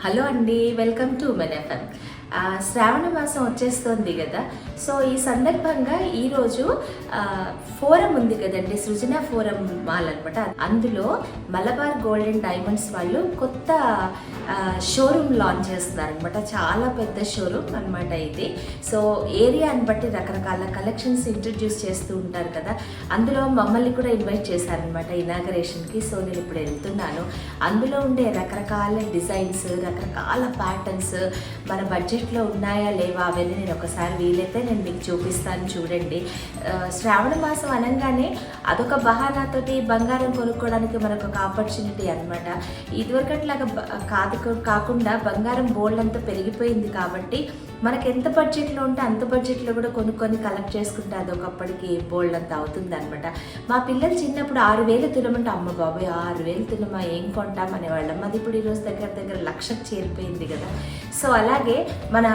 Hello అండి, welcome to women FM. శ్రావణ మాసం వచ్చేస్తుంది కదా. సో ఈ సందర్భంగా ఈరోజు ఫోరం ఉంది కదండి, సృజన ఫోరం మాల్ అనమాట. అందులో మలబార్ గోల్డ్ అండ్ డైమండ్స్ వాళ్ళు కొత్త షోరూమ్ లాంచ్ చేస్తున్నారు అనమాట. చాలా పెద్ద షోరూమ్ అనమాట ఇది. సో ఏరియాని బట్టి రకరకాల కలెక్షన్స్ ఇంట్రడ్యూస్ చేస్తూ ఉంటారు కదా. అందులో మమ్మల్ని కూడా ఇన్వైట్ చేశారనమాట ఇనాగరేషన్కి. సో నేను ఇప్పుడు వెళ్తున్నాను. అందులో ఉండే రకరకాల డిజైన్స్, రకరకాల ప్యాటర్న్స్ మన బడ్జెట్లో ఉన్నాయా లేవా అవన్నీ నేను ఒకసారి వీలైతే నేను మీకు చూపిస్తాను, చూడండి. శ్రావణ మాసం అనగానే అదొక బహానాతోటి బంగారం కొనుక్కోవడానికి మనకు ఒక ఆపర్చునిటీ అనమాట. ఇదివరకట్లాగా కాకుండా బంగారం బోల్డ్ అంతా పెరిగిపోయింది కాబట్టి మనకి ఎంత బడ్జెట్లో ఉంటే అంత బడ్జెట్లో కూడా కొనుక్కొని కలెక్ట్ చేసుకుంటే అదొకప్పటికి బోల్డ్ అంతా అవుతుంది అనమాట. మా పిల్లలు చిన్నప్పుడు 6,000 తులమంటే అమ్మ బాబాయ్ 6,000 తులమా ఏం కొంటాం అనేవాళ్ళం. అది ఇప్పుడు ఈరోజు దగ్గర దగ్గర 1,00,000కి చేరిపోయింది కదా. సో అలాగే మన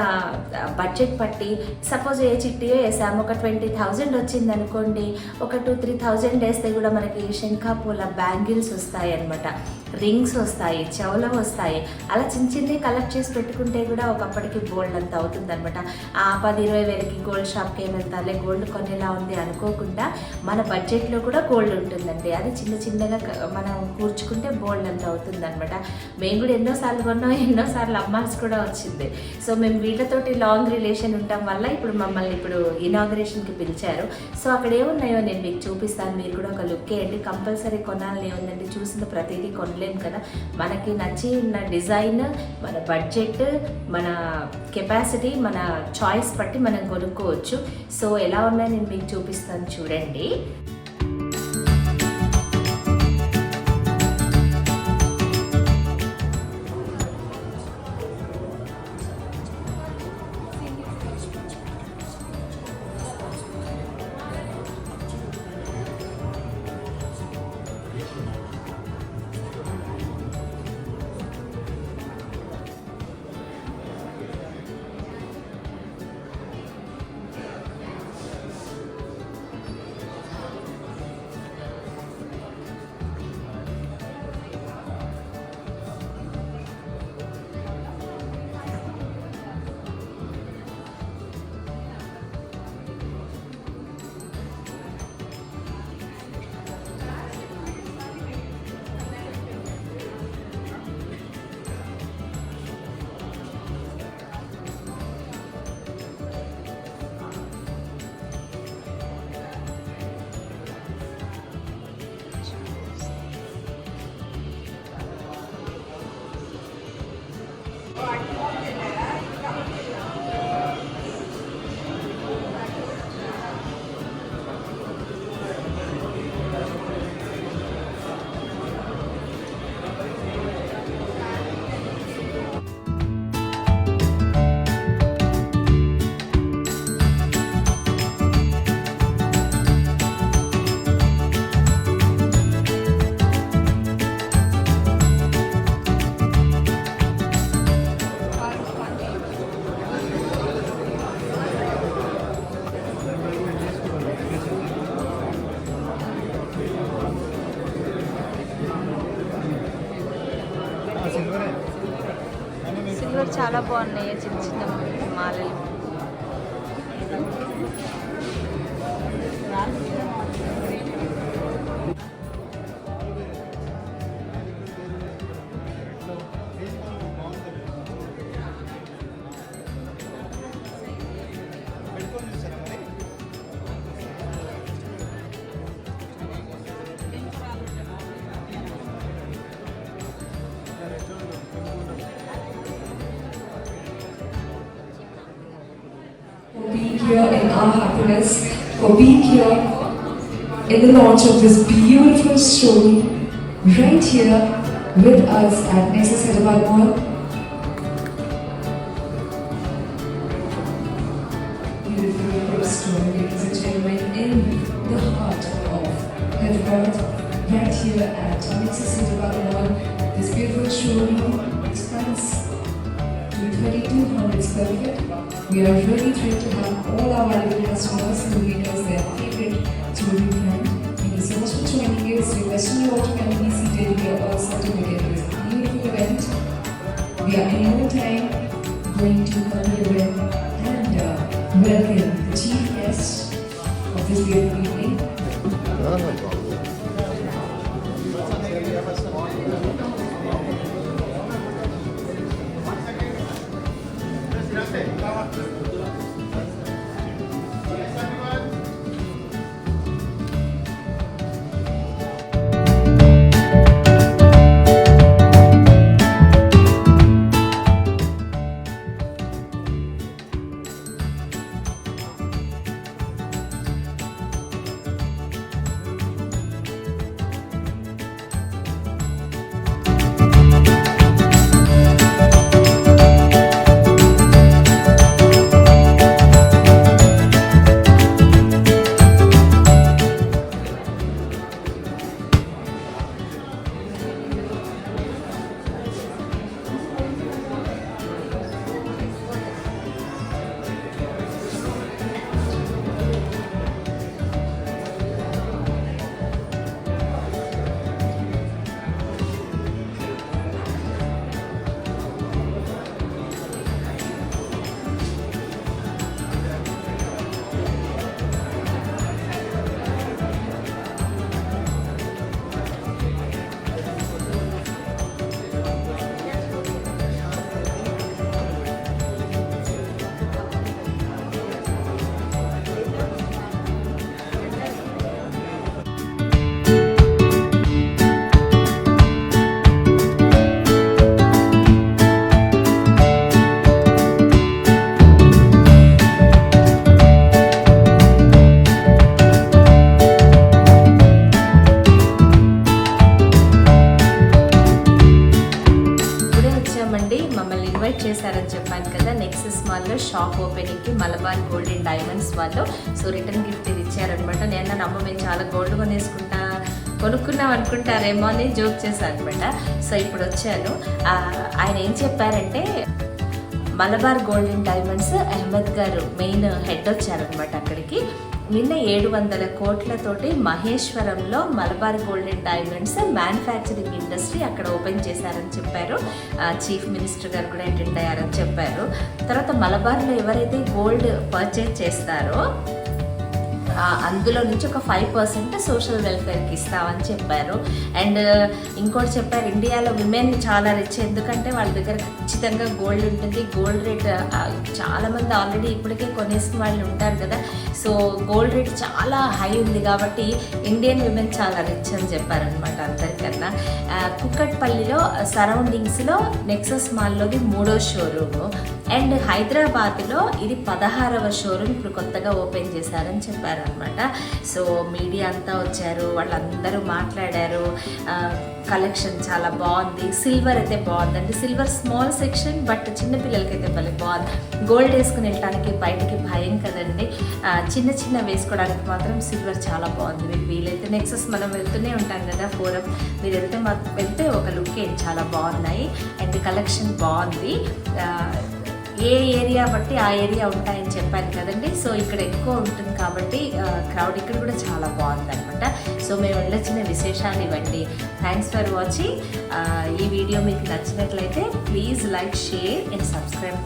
బడ్జెట్ పట్టి సపోజ్ ఏ చిట్టియో వేసాము, ఒక 20,000 వచ్చింది అనుకోండి, ఒక 2-3,000 వేస్తే కూడా మనకి శంఖాపూల బ్యాంగిల్స్ వస్తాయి అనమాట, రింగ్స్ వస్తాయి, చెవులు వస్తాయి. అలా చిన్న చిన్నవి కలెక్ట్ చేసి పెట్టుకుంటే కూడా ఒకప్పటికి గోల్డ్ అంత అవుతుంది అనమాట. 10-20 వేలకి గోల్డ్ షాప్కి ఏమి వెళ్తాలే, గోల్డ్ కొనేలా ఉంది అనుకోకుండా మన బడ్జెట్లో కూడా గోల్డ్ ఉంటుందండి. అది చిన్న చిన్నగా మనం కూర్చుకుంటే గోల్డ్ అంత అవుతుంది అనమాట. మేము కూడా ఎన్నోసార్లు కొన్నాం, ఎన్నోసార్లు అమ్మాల్సి కూడా వచ్చింది. సో మేము వీళ్ళతోటి లాంగ్ రిలేషన్ ఉండటం వల్ల ఇప్పుడు మమ్మల్ని ఇనాగరేషన్కి పిలిచారు. సో అక్కడ ఏమున్నాయో నేను మీకు చూపిస్తాను, మీరు కూడా ఒక లుక్ వేయండి. కంపల్సరీ కొనాలని ఏముందండి, చూసిన ప్రతిదీ కొనలేము కదా. మనకి నచ్చి ఉన్న డిజైన్, మన బడ్జెట్, మన కెపాసిటీ, మన చాయిస్ బట్టి మనం కొనుక్కోవచ్చు. సో ఎలా ఉన్నాయో నేను మీకు చూపిస్తాను, చూడండి. సిల్వర్ చాలా బాగున్నాయి, చిన్న చిన్న మాలలు. Being here in our happiness, for being here in the launch of this beautiful showroom right here with us at Nexus Hyderabad Mall. Beautiful store, ladies and gentlemen, in the heart of Hyderabad, right here at Nexus Hyderabad Mall. This beautiful showroom expands to 3,200 square feet. We are really thrilled to have all our valuable customers who make us their favorite jewelry brand. Thank you so much for joining us. We question you all to kindly be seated here also to begin this beautiful event. We are in no time going to conclude and welcome the chief guest of this beautiful evening. మమ్మల్ని invite చేశారని చెప్పాను కదా, Nexus మాల్లో shop ఓపెనింగ్కి Malabar gold and diamonds వాళ్ళు so return gift ఇది ఇచ్చారనమాట. నేను నమ్మ మేము చాలా గోల్డ్ కొనుక్కున్నాం అనుకుంటారేమో అని జోక్ చేశాను అనమాట. సో ఇప్పుడు వచ్చాను. ఆయన ఏం చెప్పారంటే Malabar gold and diamonds Ahmed గారు మెయిన్ హెడ్ వచ్చారనమాట అక్కడికి. నిన్న 700 కోట్లతోటి మహేశ్వరంలో Malabar gold and diamonds manufacturing industry అక్కడ ఓపెన్ చేశారని చెప్పారు. చీఫ్ మినిస్టర్ గారు కూడా అటెండ్ అయ్యారని చెప్పారు. తర్వాత మలబార్లో ఎవరైతే గోల్డ్ పర్చేజ్ చేస్తారో అందులో నుంచి ఒక 5% సోషల్ వెల్ఫేర్కి ఇస్తామని చెప్పారు. అండ్ ఇంకోటి చెప్పారు, ఇండియాలో విమెన్ చాలా రిచ్, ఎందుకంటే వాళ్ళ దగ్గర ఖచ్చితంగా గోల్డ్ ఉంటుంది. గోల్డ్ రేట్ చాలామంది ఆల్రెడీ ఇప్పటికే కొనేసిన వాళ్ళు ఉంటారు కదా, సో గోల్డ్ రేట్ చాలా హై ఉంది కాబట్టి ఇండియన్ విమెన్ చాలా రిచ్ అని చెప్పారనమాట అందరికన్నా. కుక్కట్పల్లిలో సరౌండింగ్స్లో నెక్సస్ మాల్లోది 3వ షోరూము అండ్ హైదరాబాద్లో ఇది 16వ షోరూమ్ ఇప్పుడు కొత్తగా ఓపెన్ చేశారని చెప్పారనమాట. సో మీడియా అంతా వచ్చారు, వాళ్ళందరూ మాట్లాడారు. కలెక్షన్ చాలా బాగుంది, సిల్వర్ అయితే బాగుందండి. సిల్వర్ స్మాల్ సెక్షన్, బట్ చిన్నపిల్లలకైతే భలే బాగుంది. గోల్డ్ వేసుకుని వెళ్ళడానికి బయటకి భయం కదండి, చిన్న వేసుకోవడానికి మాత్రం సిల్వర్ చాలా బాగుంది. మీకు వీలైతే నెక్సస్ మనం వెళ్తూనే ఉంటాం కదా ఫోరం, మీరు వెళ్తే ఒక లుక్ ఏంటి చాలా బాగున్నాయి. అండ్ కలెక్షన్ బాగుంది. ఏ ఏరియా బట్టి ఆ ఏరియా ఉంటాయని చెప్పాను కదండి. సో ఇక్కడ ఎక్కువ ఉంటుంది కాబట్టి క్రౌడ్ ఇక్కడ కూడా చాలా బాగుందన్నమాట. సో మేము వెళ్ళొచ్చిన విశేషాలు ఇవ్వండి. Thanks for watching. ఈ వీడియో మీకు నచ్చినట్లయితే please like, share and subscribe.